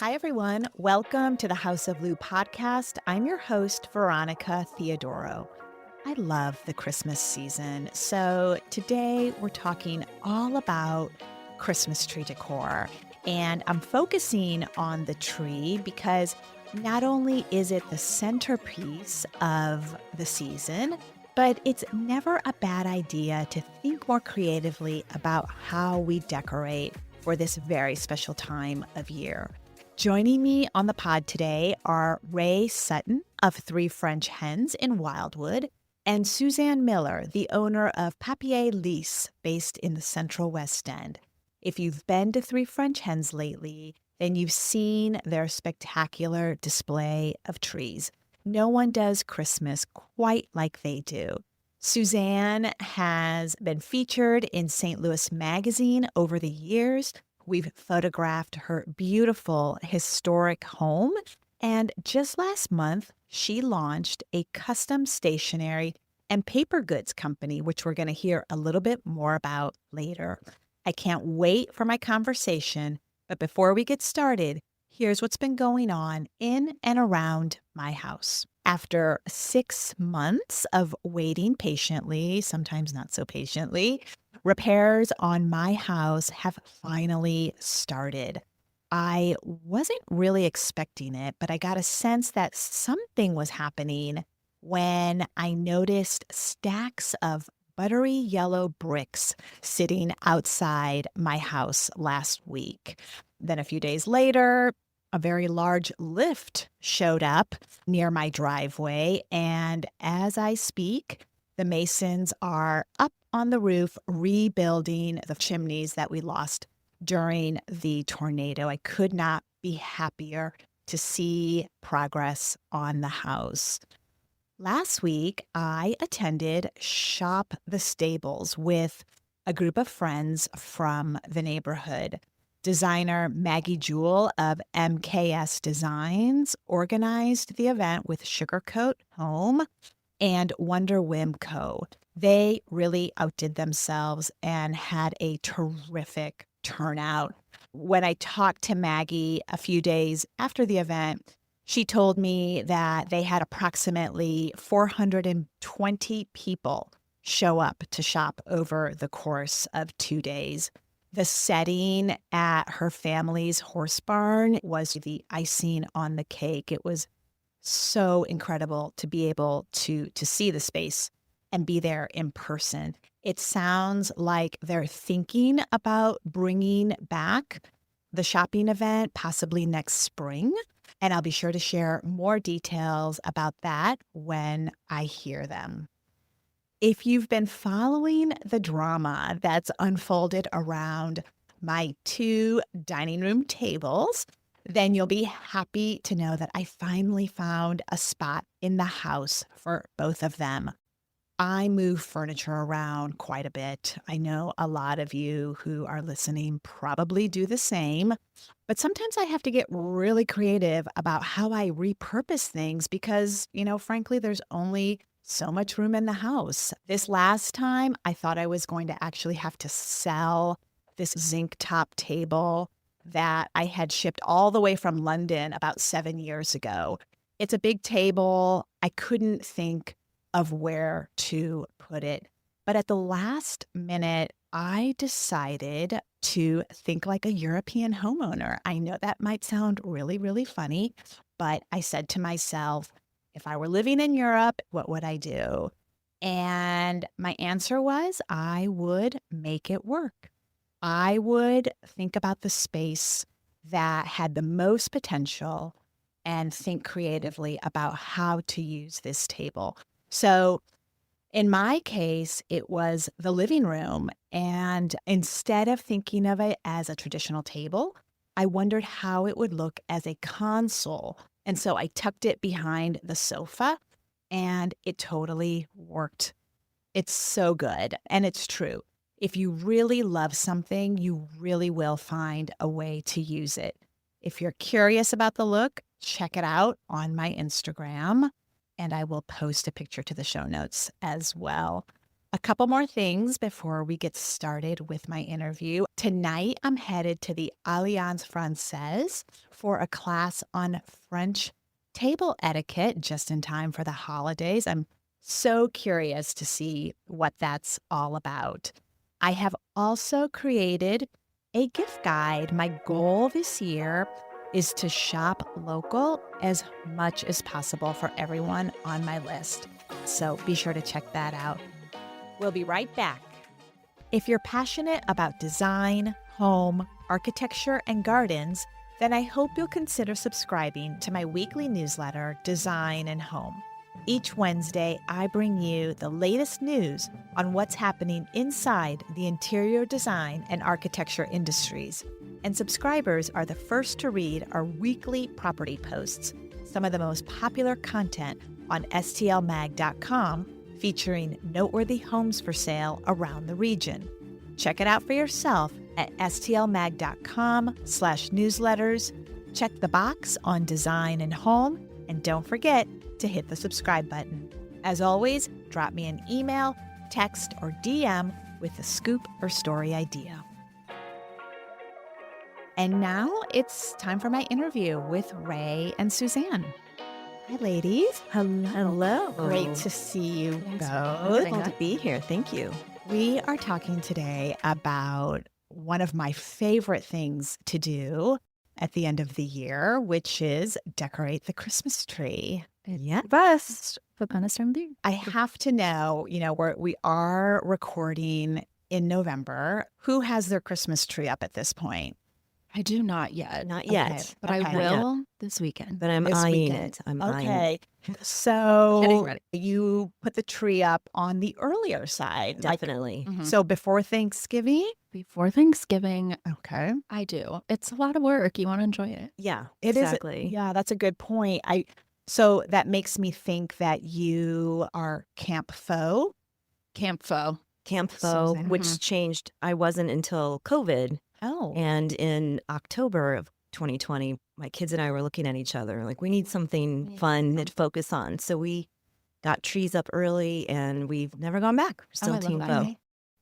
Hi, everyone. Welcome to the House of Lou podcast. I'm your host, Veronica Theodoro. I love the Christmas season. So today we're talking all about Christmas tree decor. And I'm focusing on the tree because not only is it the centerpiece of the season, but it's never a bad idea to think more creatively about how we decorate for this very special time of year. Joining me on the pod today are Ray Sutton of Three French Hens in Wildwood and Suzanne Miller, the owner of Papier Lys, based in the Central West End. If you've been to Three French Hens lately, then you've seen their spectacular display of trees. No one does Christmas quite like they do. Suzanne has been featured in St. Louis Magazine over the years. We've photographed her beautiful historic home. And just last month, she launched a custom stationery and paper goods company, which we're going to hear a little bit more about later. I can't wait for my conversation. But before we get started, here's what's been going on in and around my house. After 6 months of waiting patiently, sometimes not so patiently, repairs on my house have finally started. I wasn't really expecting it, but I got a sense that something was happening when I noticed stacks of buttery yellow bricks sitting outside my house last week. Then a few days later, a very large lift showed up near my driveway. And as I speak, the masons are up on the roof rebuilding the chimneys that we lost during the tornado. I could not be happier to see progress on the house. Last week, I attended Shop the Stables with a group of friends from the neighborhood. Designer Maggie Jewell of MKS Designs organized the event with Sugarcoat Home and Wonder Whim Co. They really outdid themselves and had a terrific turnout. When I talked to Maggie a few days after the event, she told me that they had approximately 420 people show up to shop over the course of 2 days. The setting at her family's horse barn was the icing on the cake. It was so incredible to be able to see the space and be there in person. It sounds like they're thinking about bringing back the shopping event possibly next spring, and I'll be sure to share more details about that when I hear them. If you've been following the drama that's unfolded around my two dining room tables, then you'll be happy to know that I finally found a spot in the house for both of them. I move furniture around quite a bit. I know a lot of you who are listening probably do the same, but sometimes I have to get really creative about how I repurpose things because, frankly, there's only so much room in the house. This last time, I thought I was going to actually have to sell this zinc top table that I had shipped all the way from London about 7 years ago. It's a big table. I couldn't think of where to put it. But at the last minute, I decided to think like a European homeowner. I know that might sound really, really funny, but I said to myself, if I were living in Europe, what would I do? And my answer was I would make it work. I would think about the space that had the most potential and think creatively about how to use this table. So in my case, it was the living room. And instead of thinking of it as a traditional table, I wondered how it would look as a console. And so I tucked it behind the sofa and it totally worked. It's so good. And it's true. If you really love something, you really will find a way to use it. If you're curious about the look, check it out on my Instagram, and I will post a picture to the show notes as well. A couple more things before we get started with my interview. Tonight, I'm headed to the Alliance Francaise for a class on French table etiquette just in time for the holidays. I'm so curious to see what that's all about. I have also created a gift guide. My goal this year is to shop local as much as possible for everyone on my list. So be sure to check that out. We'll be right back. If you're passionate about design, home, architecture, and gardens, then I hope you'll consider subscribing to my weekly newsletter, Design and Home. Each Wednesday, I bring you the latest news on what's happening inside the interior design and architecture industries. And subscribers are the first to read our weekly property posts, some of the most popular content on stlmag.com, featuring noteworthy homes for sale around the region. Check it out for yourself at stlmag.com/newsletters. Check the box on Design and Home, and don't forget to hit the subscribe button. As always, drop me an email, text, or DM with a scoop or story idea. And now it's time for my interview with Ray and Suzanne. Hi, ladies. Hello. Great to see you both. Wonderful to be here. Thank you. We are talking today about one of my favorite things to do at the end of the year, which is decorate the Christmas tree. Yeah. Best for kind of time of the year. I have to know, we are recording in November. Who has their Christmas tree up at this point? I do not yet, Not Okay. yet, but Okay. I will this weekend. but I'm This eyeing weekend. it. I'm eyeing Okay. it. Getting So ready. you put the tree up on the earlier side, Definitely. so before Thanksgiving? Before Thanksgiving, Okay. I do. It's a lot of work. You want to enjoy it. Yeah, It is. exactly. Yeah, that's a good point. So that makes me think that you are Camp Faux. Camp Faux. Camp Faux, Suzanne. which changed. I wasn't until COVID. Oh. And in October of 2020, my kids and I were looking at each other like, we need something Yeah. fun to focus on. So we got trees up early and we've never gone back. We're still I love Team that. Faux. Okay.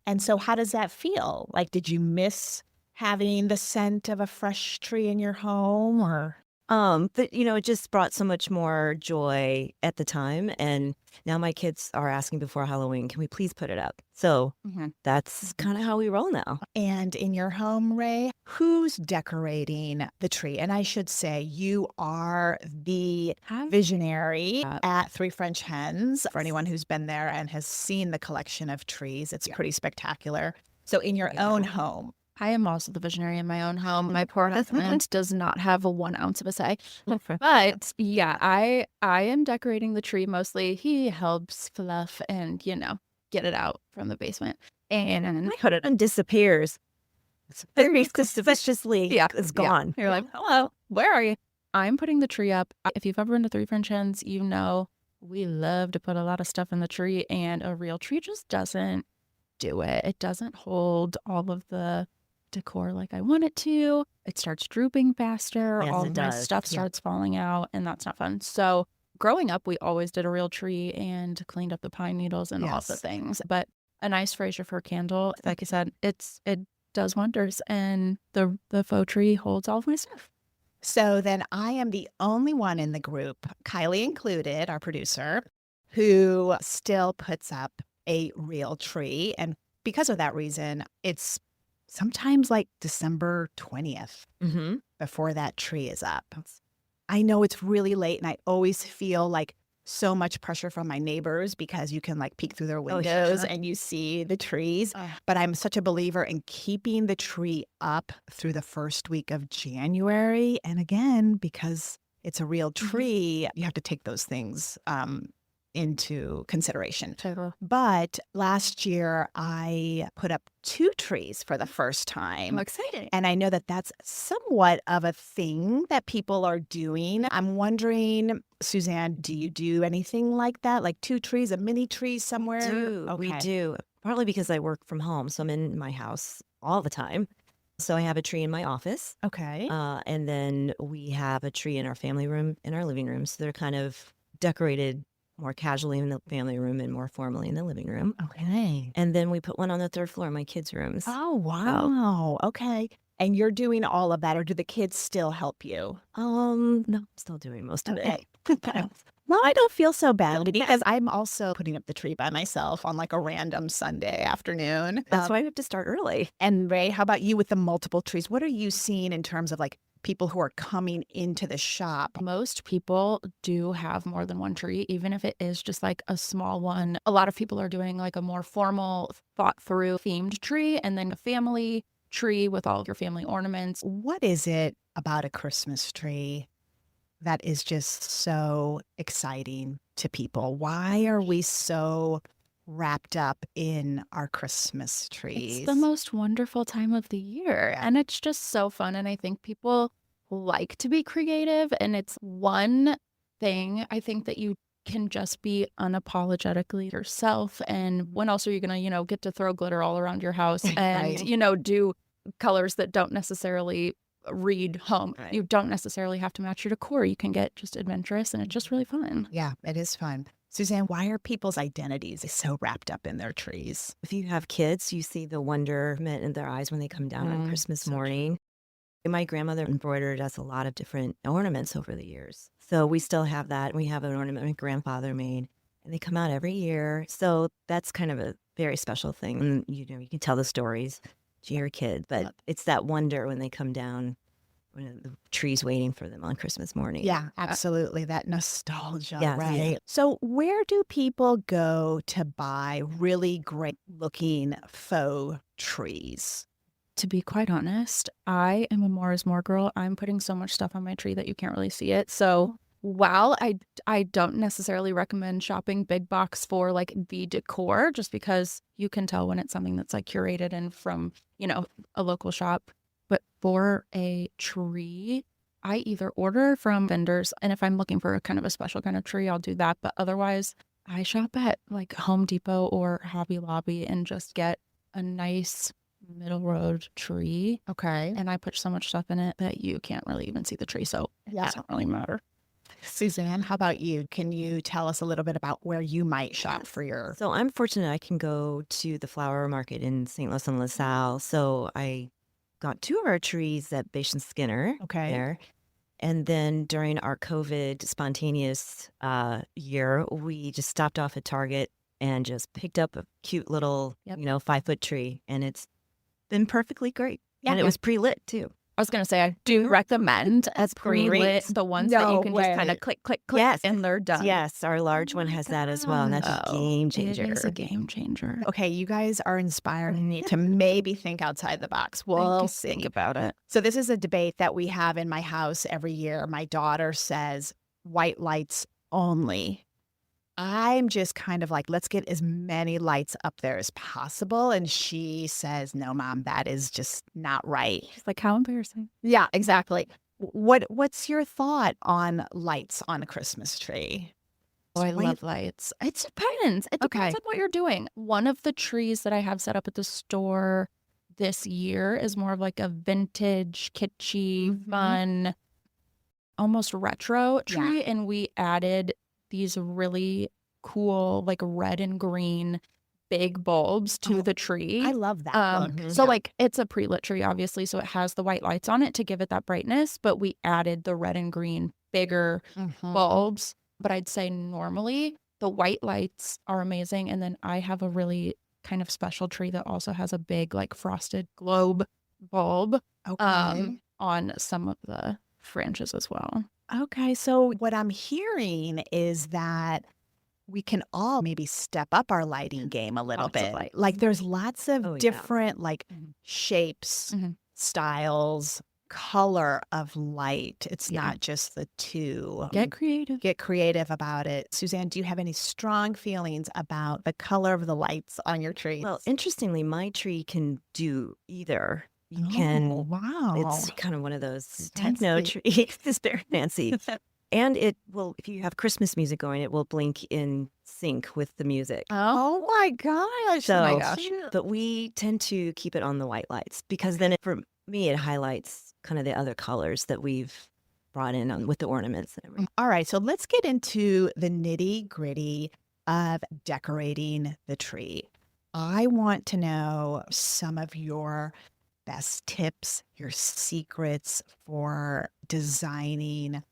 And so how does that feel? Like, did you miss having the scent of a fresh tree in your home or? But it just brought so much more joy at the time. And now my kids are asking before Halloween, can we please put it up? So that's kind of how we roll now. And in your home, Ray, who's decorating the tree? And I should say, you are the visionary at Three French Hens. For anyone who's been there and has seen the collection of trees, it's pretty spectacular. So in your own home. I am also the visionary in my own home. My poor husband does not have a 1 ounce of a say. But yeah, I am decorating the tree mostly. He helps fluff and, get it out from the basement. And My hood disappears. Very suspiciously. Yeah, It's yeah. gone. You're like, hello, where are you? I'm putting the tree up. If you've ever been to Three French Hens, you know we love to put a lot of stuff in the tree, and a real tree just doesn't do it. It doesn't hold all of the decor like I want it to. It starts drooping faster. Yes, all it of my does. stuff Yeah. starts falling out, and that's not fun. So growing up, we always did a real tree and cleaned up the pine needles and all the Yes. things. But a nice Fraser fir candle, like I said, it does wonders, and the faux tree holds all of my stuff. So then I am the only one in the group, Kylie included, our producer, who still puts up a real tree. And because of that reason, it's sometimes like December 20th Mm-hmm. before that tree is up. I know it's really late and I always feel like so much pressure from my neighbors because you can like peek through their windows sure. and you see the trees. Ugh. But I'm such a believer in keeping the tree up through the first week of January. And again, because it's a real tree, you have to take those things into consideration. Totally. But last year, I put up 2 trees for the first time. I'm excited. And I know that that's somewhat of a thing that people are doing. I'm wondering, Suzanne, do you do anything like that? Like 2 trees, a mini tree somewhere? We Okay. do. Partly because I work from home, so I'm in my house all the time. So I have a tree in my office, Okay. and then we have a tree in our family room, in our living room. So they're kind of decorated more casually in the family room and more formally in the living room. Okay. And then we put one on the third floor in my kids' rooms. Oh, wow. Okay. And you're doing all of that, or do the kids still help you? No, I'm still doing most of it. Okay. Well, I don't feel so bad because I'm also putting up the tree by myself on like a random Sunday afternoon. That's why I have to start early. And Ray, how about you with the multiple trees? What are you seeing in terms of like people who are coming into the shop? Most people do have more than one tree, even if it is just like a small one. A lot of people are doing like a more formal, thought through themed tree and then a family tree with all of your family ornaments. What is it about a Christmas tree that is just so exciting to people? Why are we so wrapped up in our Christmas trees? It's the most wonderful time of the year and it's just so fun. And I think people like to be creative and it's one thing I think that you can just be unapologetically yourself. And when else are you going to, get to throw glitter all around your house and, Right. do colors that don't necessarily read home. Right. You don't necessarily have to match your decor. You can get just adventurous and it's just really fun. Yeah, it is fun. Suzanne, why are people's identities so wrapped up in their trees? If you have kids, you see the wonderment in their eyes when they come down on Christmas so true. morning. My grandmother embroidered us a lot of different ornaments over the years. So we still have that. We have an ornament my grandfather made, and they come out every year. So that's kind of a very special thing. And, you can tell the stories to your kid, but it's that wonder when they come down, when the tree's waiting for them on Christmas morning. Yeah, absolutely. That nostalgia, Yes, right? yeah. So, where do people go to buy really great looking faux trees? To be quite honest, I am a more is more girl. I'm putting so much stuff on my tree that you can't really see it. So while I don't necessarily recommend shopping big box for like the decor, just because you can tell when it's something that's like curated and from, a local shop. But for a tree, I either order from vendors, and if I'm looking for a kind of a special kind of tree, I'll do that. But otherwise, I shop at like Home Depot or Hobby Lobby and just get a nice middle road tree. Okay. And I put so much stuff in it that you can't really even see the tree. So it doesn't really matter. Suzanne, how about you? Can you tell us a little bit about where you might shop for your? So I'm fortunate I can go to the flower market in St. Louis and LaSalle. So I got two of our trees at Bashan Skinner Okay. there. And then during our COVID spontaneous year, we just stopped off at Target and just picked up a cute little, Yep. 5-foot tree. And it's been perfectly great. Yeah. And it was pre-lit too. I was going to say, I do recommend as pre-lit the ones that you No can just kind way. of click, click, click, Yes. and they're done. Yes, our large Oh one my has that as well. And that's a God. game changer. It is a game changer. Okay, you guys are inspiring me to maybe think outside the box. We'll Think see. about it. So this is a debate that we have in my house every year. My daughter says white lights only. I'm just kind of like, let's get as many lights up there as possible. And she says, no, Mom, that is just not right. It's like, how embarrassing. Yeah, exactly. What's your thought on lights on a Christmas tree? Oh, I Sweet. love lights. It depends. It depends Okay. on what you're doing. One of the trees that I have set up at the store this year is more of like a vintage, kitschy, Mhm. fun, almost retro Yeah. tree. And we added these really cool, like red and green big bulbs to Oh, the tree. I love that look. So like it's a pre-lit tree, obviously, so it has the white lights on it to give it that brightness, but we added the red and green bigger Mhm. bulbs. But I'd say normally the white lights are amazing. And then I have a really kind of special tree that also has a big like frosted globe bulb Okay. on some of the branches as well. Okay, so what I'm hearing is that we can all maybe step up our lighting game a little Lots of bit. lights. Like there's lots of Oh, yeah. different like Mhm. shapes, Mhm. styles, color of light. It's Yeah. not just the two. Get creative. Get creative about it. Suzanne, do you have any strong feelings about the color of the lights on your trees? Well, interestingly, my tree can do either. You can, Oh, wow. it's kind of one of those techno Fancy. trees. It's very fancy. And it will, if you have Christmas music going, it will blink in sync with the music. Oh my gosh. So, my gosh. but we tend to keep it on the white lights because then for me, it highlights kind of the other colors that we've brought in with the ornaments and everything. All right, so let's get into the nitty-gritty of decorating the tree. I want to know some of your best tips, your secrets for designing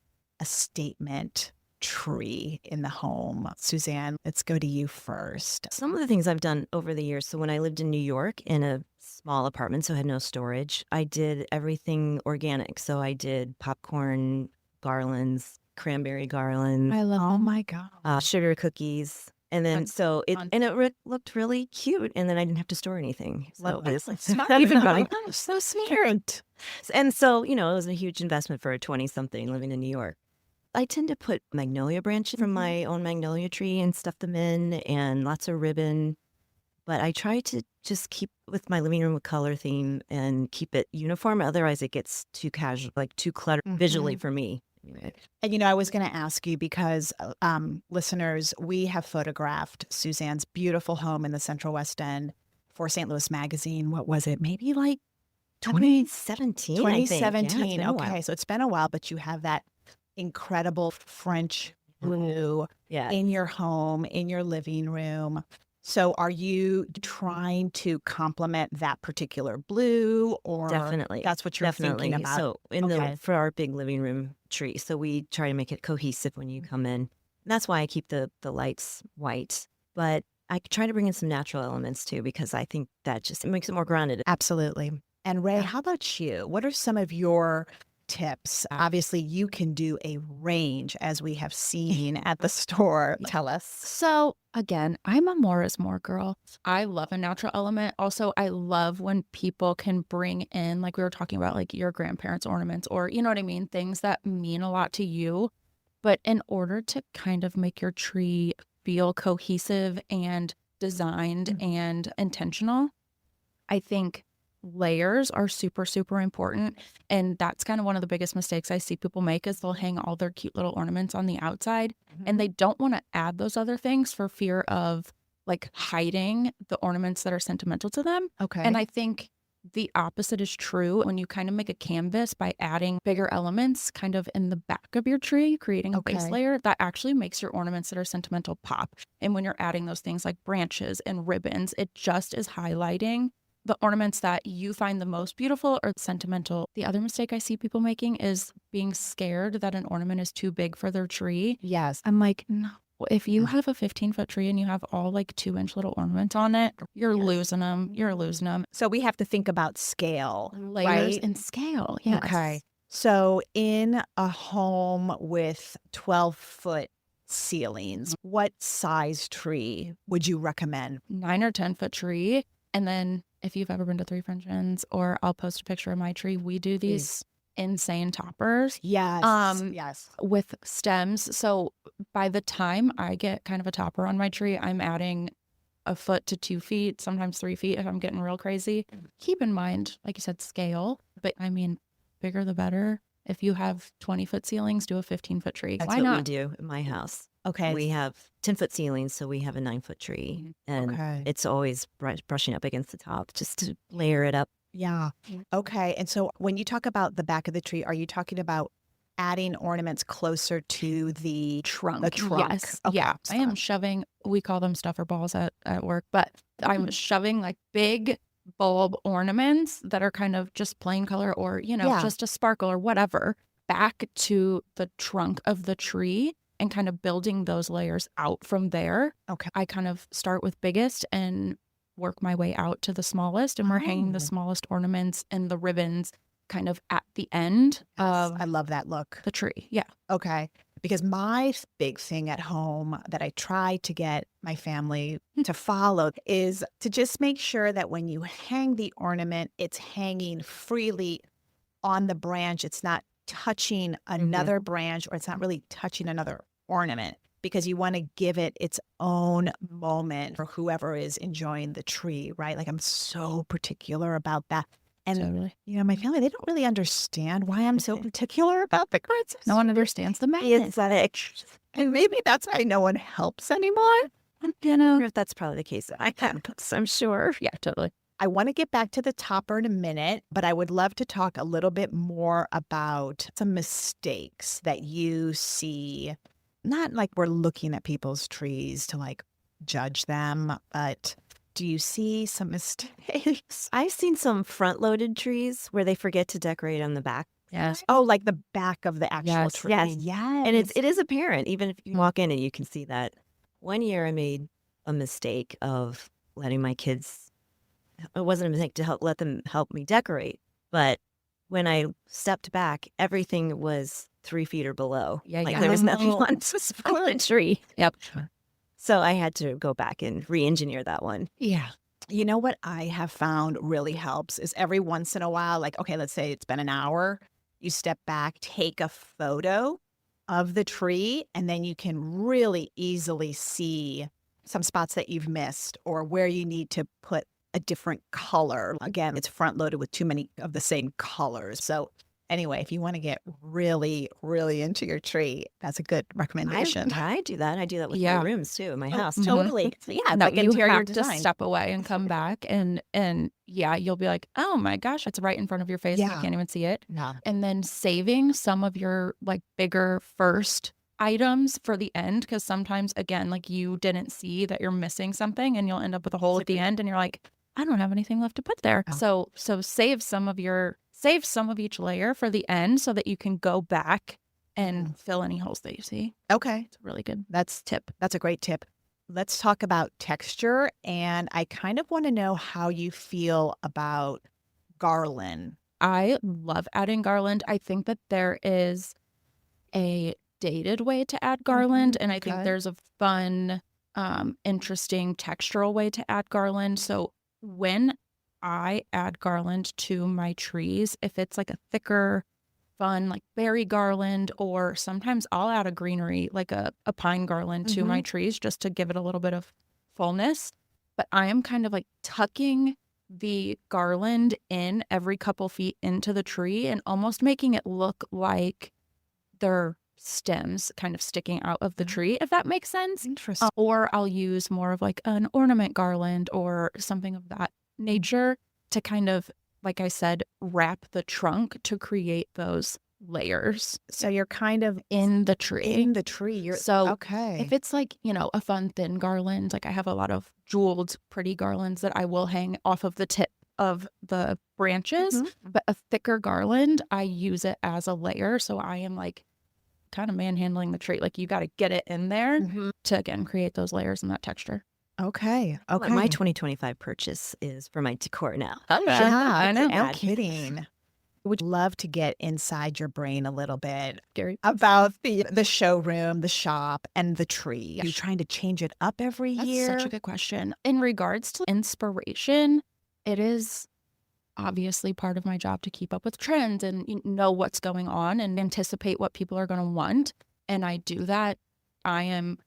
a statement tree in the home. Suzanne, let's go to you first. Some of the things I've done over the years. So when I lived in New York in a small apartment, so I had no storage, I did everything organic. So I did popcorn garlands, cranberry garland, I love Oh my God. sugar cookies. And then That's so it fun. and it looked really cute, and then I didn't have to store anything. So Love that. it's Not that's even funny. so smart. And so, it was a huge investment for a 20-something living in New York. I tend to put magnolia branches from my own magnolia tree and stuff them in, and lots of ribbon. But I try to just keep with my living room a color theme and keep it uniform. Otherwise, it gets too casual, like too cluttered visually for me. Anyway. And I was going to ask you because listeners, we have photographed Suzanne's beautiful home in the Central West End for St. Louis Magazine. What was it? Maybe like 2017, I think. Yeah, it's 2017. been a while. Okay, so it's been a while, but you have that incredible French blue Yeah. in your home, in your living room. So are you trying to complement that particular blue, or Definitely. that's what you're Definitely. thinking about? So Okay. for our big living room tree, so we try to make it cohesive when you come in. And that's why I keep the lights white. But I try to bring in some natural elements too, because I think that just it makes it more grounded. Absolutely. And Ray, how about you? What are some of your tips? Obviously, you can do a range, as we have seen at the store. Tell us. So again, I'm a more is more girl. I love a natural element. Also, I love when people can bring in, like we were talking about, like your grandparents' ornaments, or you know what I mean, things that mean a lot to you. But in order to kind of make your tree feel cohesive and designed and intentional, I think layers are super, super important. And that's kind of one of the biggest mistakes I see people make is they'll hang all their cute little ornaments on the outside and they don't want to add those other things for fear of like hiding the ornaments that are sentimental to them. Okay. And I think the opposite is true when you kind of make a canvas by adding bigger elements kind of in the back of your tree, creating a base Okay. layer that actually makes your ornaments that are sentimental pop. And when you're adding those things like branches and ribbons, it just is highlighting the ornaments that you find the most beautiful or sentimental. The other mistake I see people making is being scared that an ornament is too big for their tree. Yes. I'm like, no. If you have a 15-foot tree and you have all like 2-inch little ornaments on it, you're losing them. You're losing them. So we have to think about scale, Layers right? and scale. Yes. Okay. So in a home with 12-foot ceilings, what size tree would you recommend? 9 or 10-foot tree. And then if you've ever been to Three French Inns, or I'll post a picture of my tree, we do these insane toppers Yes. Yes. with stems. So by the time I get kind of a topper on my tree, I'm adding a foot to 2 feet, sometimes 3 feet if I'm getting real crazy. Keep in mind, like you said, scale, but I mean, bigger the better. If you have 20-foot ceilings, do a 15-foot tree. That's Why what we not? do in my house. Okay. We have 10-foot ceilings, so we have a 9-foot tree. And Okay. it's always brushing up against the top just to layer it up. Yeah. Okay. And so when you talk about the back of the tree, are you talking about adding ornaments closer to the Trunk. The trunk. Yes. Okay. Yeah. I am shoving, we call them stuffer balls at work, but I'm shoving like big bulb ornaments that are kind of just plain color or, Yeah. just a sparkle or whatever back to the trunk of the tree and kind of building those layers out from there. Okay. I kind of start with biggest and work my way out to the smallest, and we're hanging the Oh. smallest ornaments and the ribbons kind of at the end Yes, of I love that look. the tree. Yeah. Okay. Because my big thing at home that I try to get my family to follow is to just make sure that when you hang the ornament, it's hanging freely on the branch. It's not touching another branch, or it's not really touching another ornament, because you want to give it its own moment for whoever is enjoying the tree, right? Like I'm so particular about that. And Totally. my family, they don't really understand why I'm so particular about the cards. No one understands the madness. And maybe that's why no one helps anymore. I wonder if that's probably the case. I can't, I'm sure. Yeah, totally. I want to get back to the topper in a minute, but I would love to talk a little bit more about some mistakes that you see. Not like we're looking at people's trees to like judge them, but do you see some mistakes? I've seen some front-loaded trees where they forget to decorate on the back. Yes. Oh, like the back of the actual Yes. tree. Yes. Yes. And it is apparent, even if you walk in and you can see that. One year I made a mistake of letting my kids, it wasn't a mistake to let them help me decorate, but when I stepped back, everything was 3 feet or below. Yeah, Like yeah. there was nothing on the tree. Yep. So I had to go back and re-engineer that one. Yeah. You know what I have found really helps is every once in a while, like, okay, let's say it's been an hour, you step back, take a photo of the tree, and then you can really easily see some spots that you've missed or where you need to put a different color. Again, it's front loaded with too many of the same colors. So anyway, if you want to get really, really into your tree, that's a good recommendation. I do that. I do that with Yeah. my rooms too, my Oh, house. Mhm. totally. So yeah, it's No, like you interior have to design. step away and come back, and yeah, you'll be like, oh my gosh, it's right in front of your face. And Yeah. you can't even see it. Yeah. And then saving some of your like bigger first items for the end, because sometimes again, like you didn't see that you're missing something, and you'll end up with a hole at the end, and you're like, I don't have anything left to put there. Oh. So save some of each layer for the end so that you can go back and fill any holes that you see. Okay. It's a really good That's tip. That's a great tip. Let's talk about texture. And I kind of want to know how you feel about garland. I love adding garland. I think that there is a dated way to add garland, and I think okay. there's a fun, interesting textural way to add garland. So when I add garland to my trees, if it's like a thicker, fun, like berry garland, or sometimes I'll add a greenery, like a pine garland to my trees just to give it a little bit of fullness. But I am kind of like tucking the garland in every couple feet into the tree and almost making it look like they're stems kind of sticking out of the tree, if that makes sense. Interesting. Or I'll use more of like an ornament garland or something of that nature to kind of, like I said, wrap the trunk to create those layers So you're kind of in the tree. in the tree. You're So okay. if it's like, a fun thin garland, like I have a lot of jeweled pretty garlands that I will hang off of the tip of the branches, but a thicker garland, I use it as a layer. So I am like kind of manhandling the tree. Like you got to get it in there to, again, create those layers and that texture. Okay. Okay. My 2025 purchase is for my decor now. yeah, I know. no kidding. Would love to get inside your brain a little bit Gary. about the showroom, the shop, and the tree. Are you trying to change it up every That's year? such a good question. In regards to inspiration, it is obviously part of my job to keep up with trends and know what's going on and anticipate what people are going to want. And I do that. I am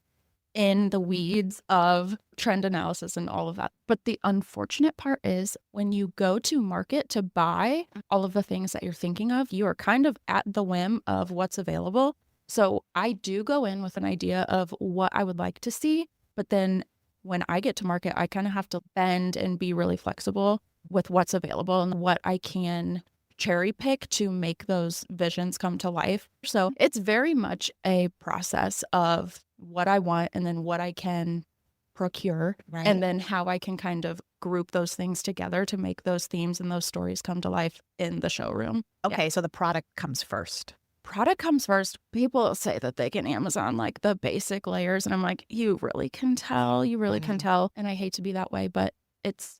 in the weeds of trend analysis and all of that. But the unfortunate part is when you go to market to buy all of the things that you're thinking of, you are kind of at the whim of what's available. So I do go in with an idea of what I would like to see, but then when I get to market, I kind of have to bend and be really flexible with what's available and what I can cherry pick to make those visions come to life. So it's very much a process of what I want and then what I can procure, Right. and then how I can kind of group those things together to make those themes and those stories come to life in the showroom. Okay, so the product comes first. Product comes first. People say that they can Amazon like the basic layers, and I'm like, you really can tell. You really can tell. And I hate to be that way, but it's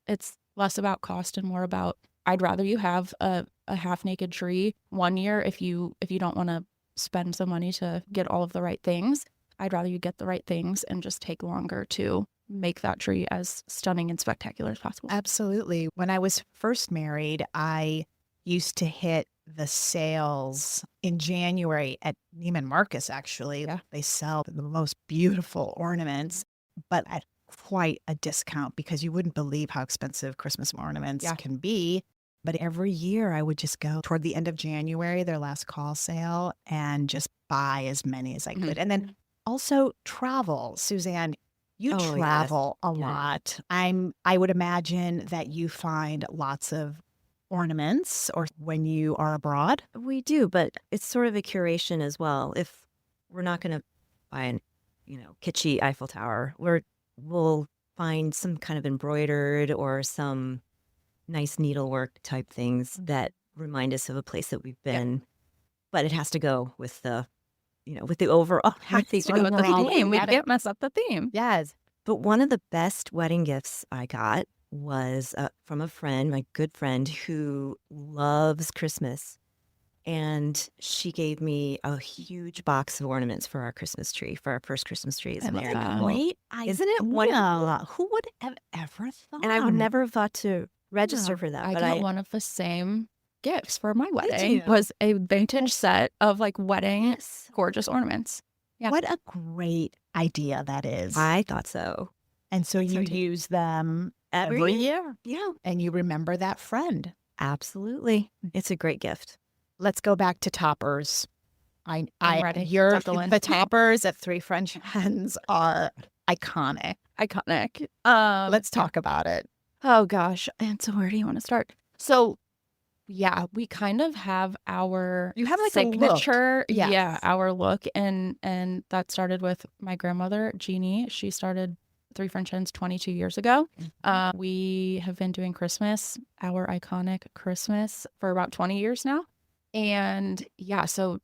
less about cost and more about, I'd rather you have a half naked tree one year if you don't want to spend the money to get all of the right things. I'd rather you get the right things and just take longer to make that tree as stunning and spectacular as possible. Absolutely. When I was first married, I used to hit the sales in January at Neiman Marcus, actually. Yeah. They sell the most beautiful ornaments, but at quite a discount because you wouldn't believe how expensive Christmas ornaments Yeah. can be. But every year I would just go toward the end of January, their last call sale, and just buy as many as I could. And then also travel. Suzanne, You Oh, yes. travel a Yeah. lot. I would imagine that you find lots of ornaments or when you are abroad. We do, but it's sort of a curation as well. If we're not going to buy an, kitschy Eiffel Tower, we'll find some kind of embroidered or some nice needlework type things that remind us of a place that we've been. But it has to go with with the overall, Has to go with the overall theme. We theme. can't mess up the theme. Yes. But one of the best wedding gifts I got was from a friend, my good friend, who loves Christmas. And she gave me a huge box of ornaments for our Christmas tree, for our first Christmas tree as I love married that. couple. Great Isn't it wonderful? idea. Who would have ever thought? And I would never have thought to register for that. I But got one of the same gifts for my wedding. you? Was a vintage set of like wedding yes, gorgeous ornaments. Yeah. What a great idea that is. I thought so. And so you too. use them Every every year. year Yeah, and you remember that friend. absolutely. It's a great gift. Let's go back to toppers. I'm I ready. Your Buckle in. the toppers at Three French Hens are iconic. Iconic. Let's talk about it. Oh gosh. And so where do you want to start? So yeah, we kind of have our You have, like, a look. signature. Yeah, Yes. our look. And that started with my grandmother, Jeannie. She started Three French Hens 22 years ago. We have been doing Christmas, our iconic Christmas, for about 20 years now. And yeah, so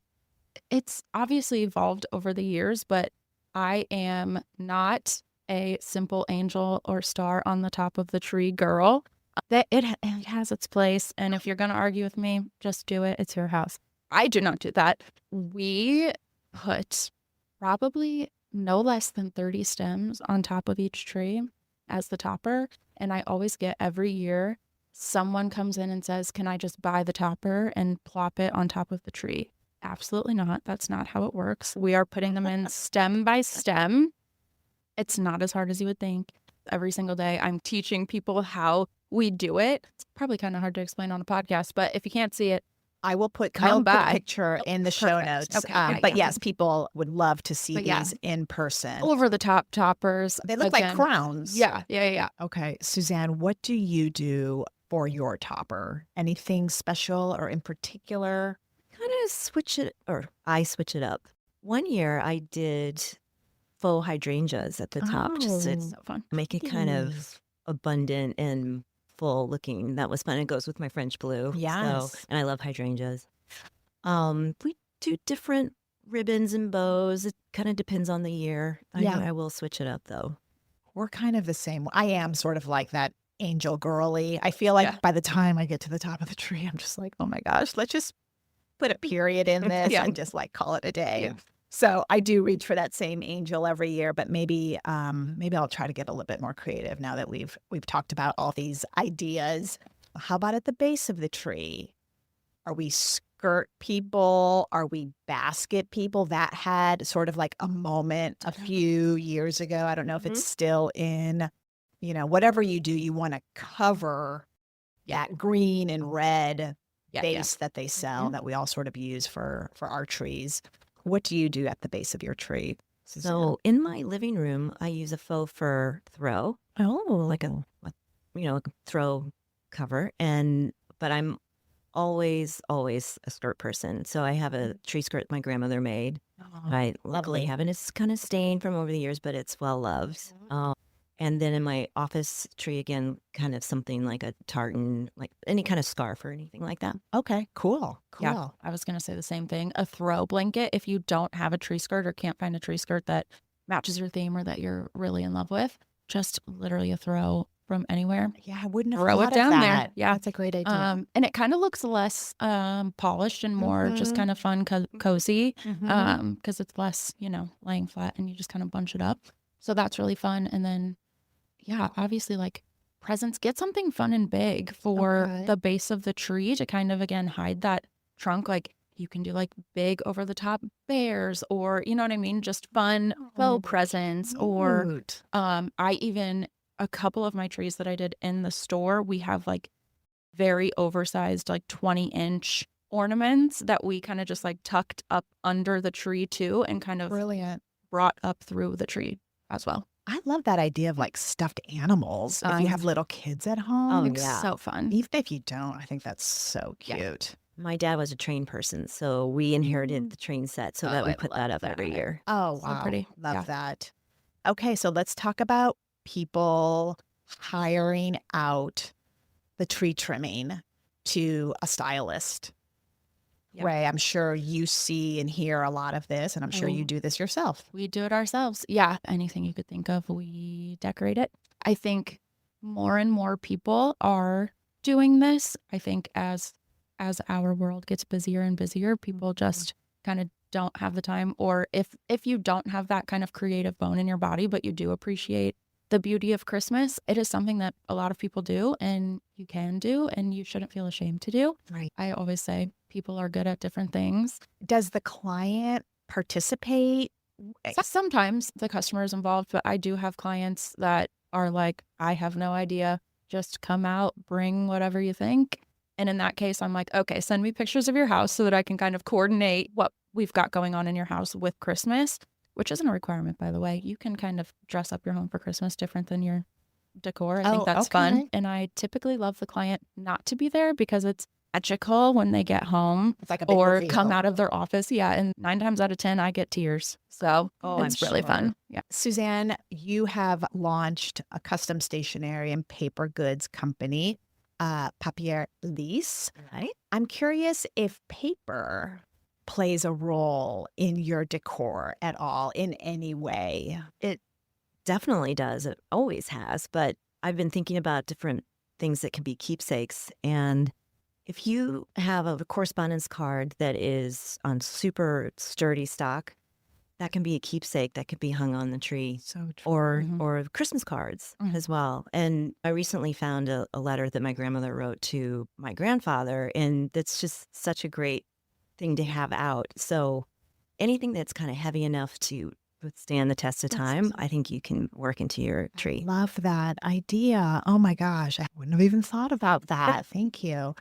it's obviously evolved over the years, but I am not a simple angel or star on the top of the tree girl. That it has its place, and if you're going to argue with me, just do it. It's your house. I do not do that. We put probably no less than 30 stems on top of each tree as the topper, and I always get every year someone comes in and says, "Can I just buy the topper and plop it on top of the tree?" Absolutely not. That's not how it works. We are putting them in stem by stem. It's not as hard as you would think. Every single day, I'm teaching people how we do it. It's probably kind of hard to explain on a podcast, but if you can't see it, I will put Come a by. picture in the show Perfect. notes. Okay. Yeah, But yeah. yes, people would love to see But yeah. these in person. over the top toppers. They look like again. crowns. Yeah. Okay, Suzanne, what do you do for your topper? Anything special or in particular? Kind of I switch it up. One year I did faux hydrangeas at the top just to So fun. make it kind of abundant and full looking. That was fun. It goes with my French blue. Yes. And I love hydrangeas. We do different ribbons and bows. It kind of depends on the year. Yeah. I will switch it up though. We're kind of the same. I am sort of like that angel girly. I feel like Yeah. by the time I get to the top of the tree, I'm just like, oh my gosh, let's just put a period in this Yeah. and just like call it a day. Yeah. So I do reach for that same angel every year, but maybe I'll try to get a little bit more creative now that we've talked about all these ideas. How about at the base of the tree? Are we skirt people? Are we basket people? That had sort of like a moment a few years ago. I don't know if it's still in, whatever you do, you want to cover that green and red base that they sell that we all sort of use for our trees. What do you do at the base of your tree, Suzanne? So in my living room, I use a faux fur throw, like a throw cover. But I'm always a skirt person. So I have a tree skirt my grandmother made. I luckily have, and it's kind of stained from over the years, but it's well loved. And then in my office tree, again, kind of something like a tartan, like any kind of scarf or anything like that. Okay, cool. Yeah, I was going to say the same thing. A throw blanket, if you don't have a tree skirt or can't find a tree skirt that matches your theme or that you're really in love with, just literally a throw from anywhere. Yeah, I wouldn't have Throw it thought of down there. that. Yeah. That's a great idea. And it kind of looks less polished and more just kind of fun, cozy, because it's less, laying flat and you just kind of bunch it up. So that's really fun. And then, yeah, obviously like presents, get something fun and big for the base of the tree to kind of, again, hide that trunk. Like you can do like big over the top bears or, you know what I mean? Just fun faux presents or Cute. a couple of my trees that I did in the store, we have like very oversized, like 20-inch ornaments that we kind of just like tucked up under the tree too and kind of Brilliant. brought up through the tree as well. I love that idea of like stuffed animals. If you have little kids at home, Oh, yeah. So fun. even if you don't, I think that's so Yeah. cute. My dad was a train person, so we inherited the train set so Oh, that we I put love that up every that. year. Oh, So wow. pretty. Love Yeah. that. Okay, so let's talk about people hiring out the tree trimming to a stylist. Yep. Ray, I'm sure you see and hear a lot of this, and I'm sure you Oh. do this yourself. We do it ourselves. Yeah. Anything you could think of, we decorate it. I think more and more people are doing this. I think as our world gets busier and busier, people just kind of don't have the time. Or if you don't have that kind of creative bone in your body, but you do appreciate the beauty of Christmas, it is something that a lot of people do and you can do and you shouldn't feel ashamed to do. Right. I always say people are good at different things. Does the client participate? Sometimes the customer is involved, but I do have clients that are like, I have no idea. Just come out, bring whatever you think. And in that case, I'm like, okay, send me pictures of your house so that I can kind of coordinate what we've got going on in your house with Christmas, which isn't a requirement, by the way. You can kind of dress up your home for Christmas different than your decor. I think that's fun. Okay. And I typically love the client not to be there because it's magical when they get home It's like a big or reveal. come out of their office. Yeah. And 9 times out of 10, I get tears. So Oh, it's I'm really sure. fun. Yeah. Suzanne, you have launched a custom stationery and paper goods company, Papier Lisse. Right? I'm curious if paper plays a role in your decor at all in any way. It definitely does. It always has. But I've been thinking about different things that can be keepsakes. And if you have a correspondence card that is on super sturdy stock, that can be a keepsake that could be hung on the tree. So true. Or Christmas cards Mhm. as well. And I recently found a letter that my grandmother wrote to my grandfather, and that's just such a great thing to have out. So anything that's kind of heavy enough to withstand the test of time, I think you can work into your tree. Love that idea. Oh my gosh, I wouldn't have even thought about that. Thank you.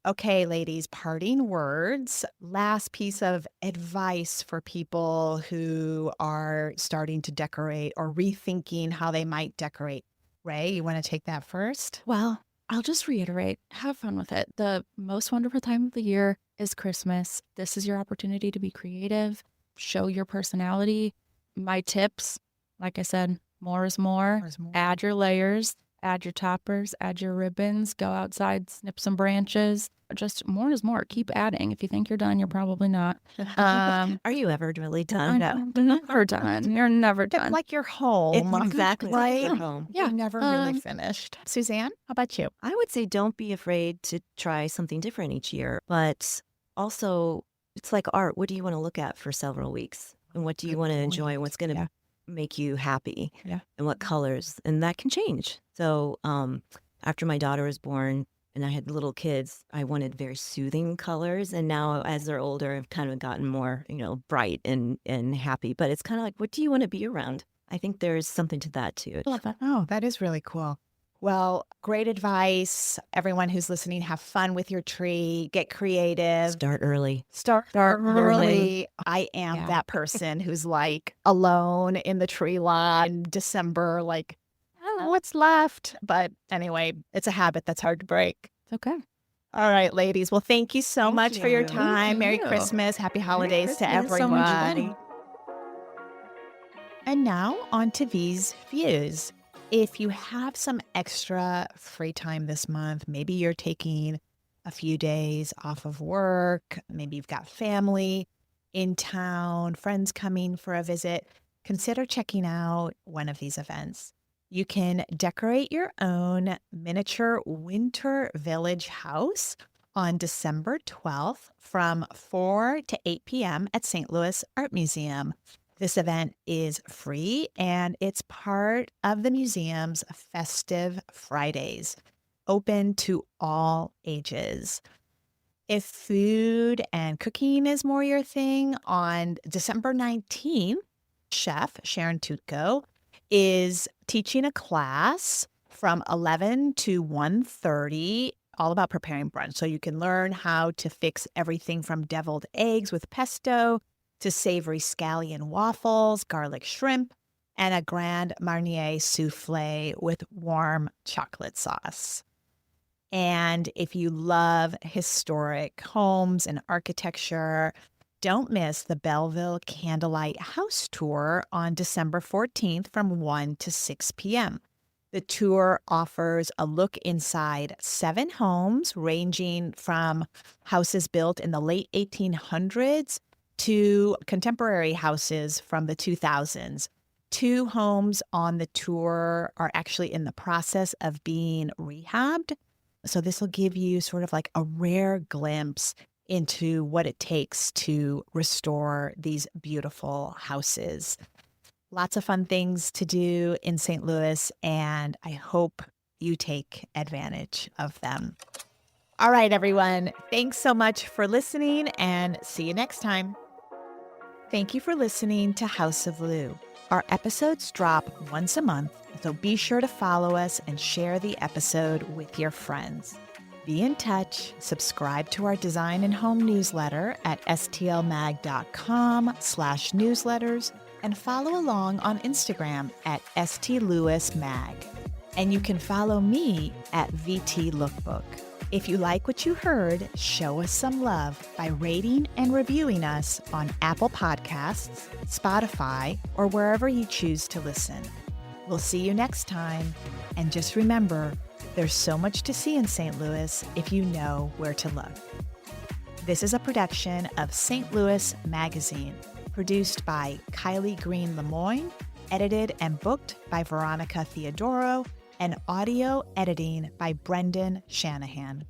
Okay, ladies, parting words. Last piece of advice for people who are starting to decorate or rethinking how they might decorate. Ray, you want to take that first? Well, I'll just reiterate, have fun with it. The most wonderful time of the year is Christmas. This is your opportunity to be creative, show your personality. My tips, like I said, more is more. Add your layers, add your toppers, add your ribbons, go outside, snip some branches. Just more is more. Keep adding. If you think you're done, you're probably not. Are you ever really done? I'm never done. You're never It's done. like your home. It's exactly like right? your home. Yeah. You're never really finished. Suzanne, how about you? I would say don't be afraid to try something different each year, but also it's like art. What do you want to look at for several weeks? And what do you Good want to point. enjoy? And what's going to Yeah. make you happy? Yeah. And what colors? And that can change. So after my daughter was born and I had little kids, I wanted very soothing colors. And now as they're older, I've kind of gotten more, bright and happy. But it's kind of like, what do you want to be around? I think there's something to that too. I love that. Oh, that is really cool. Well, great advice. Everyone who's listening, have fun with your tree, get creative. Start early. Start early. early. I am Yeah. that person who's like alone in the tree lot in December, like, I don't know what's left. But anyway, it's a habit that's hard to break. It's okay. All right, ladies. Well, thank you so Thank much for your you. time. Thank Merry you. Christmas. Happy holidays to Christmas. So much everyone. fun. And now on to V's Views. If you have some extra free time this month, maybe you're taking a few days off of work, maybe you've got family in town, friends coming for a visit, consider checking out one of these events. You can decorate your own miniature winter village house on December 12th from 4 to 8 p.m. at St. Louis Art Museum. This event is free and it's part of the museum's Festive Fridays, open to all ages. If food and cooking is more your thing, on December 19th, chef Sharon Tutko is teaching a class from 11 to 1:30, all about preparing brunch. So you can learn how to fix everything from deviled eggs with pesto to savory scallion waffles, garlic shrimp, and a Grand Marnier souffle with warm chocolate sauce. And if you love historic homes and architecture, don't miss the Belleville Candlelight House Tour on December 14th from 1 to 6 p.m. The tour offers a look inside 7 homes ranging from houses built in the late 1800s to contemporary houses from the 2000s. 2 homes on the tour are actually in the process of being rehabbed. So this will give you sort of like a rare glimpse into what it takes to restore these beautiful houses. Lots of fun things to do in St. Louis, and I hope you take advantage of them. All right, everyone. Thanks so much for listening, and see you next time. Thank you for listening to House of Lou. Our episodes drop once a month, so be sure to follow us and share the episode with your friends. Be in touch, subscribe to our design and home newsletter at stlmag.com/newsletters, and follow along on Instagram at stlewismag. And you can follow me at VTLookbook. If you like what you heard, show us some love by rating and reviewing us on Apple Podcasts, Spotify, or wherever you choose to listen. We'll see you next time. And just remember, there's so much to see in St. Louis if you know where to look. This is a production of St. Louis Magazine, produced by Kylie Green Lemoyne, edited and booked by Veronica Theodoro, and audio editing by Brendan Shanahan.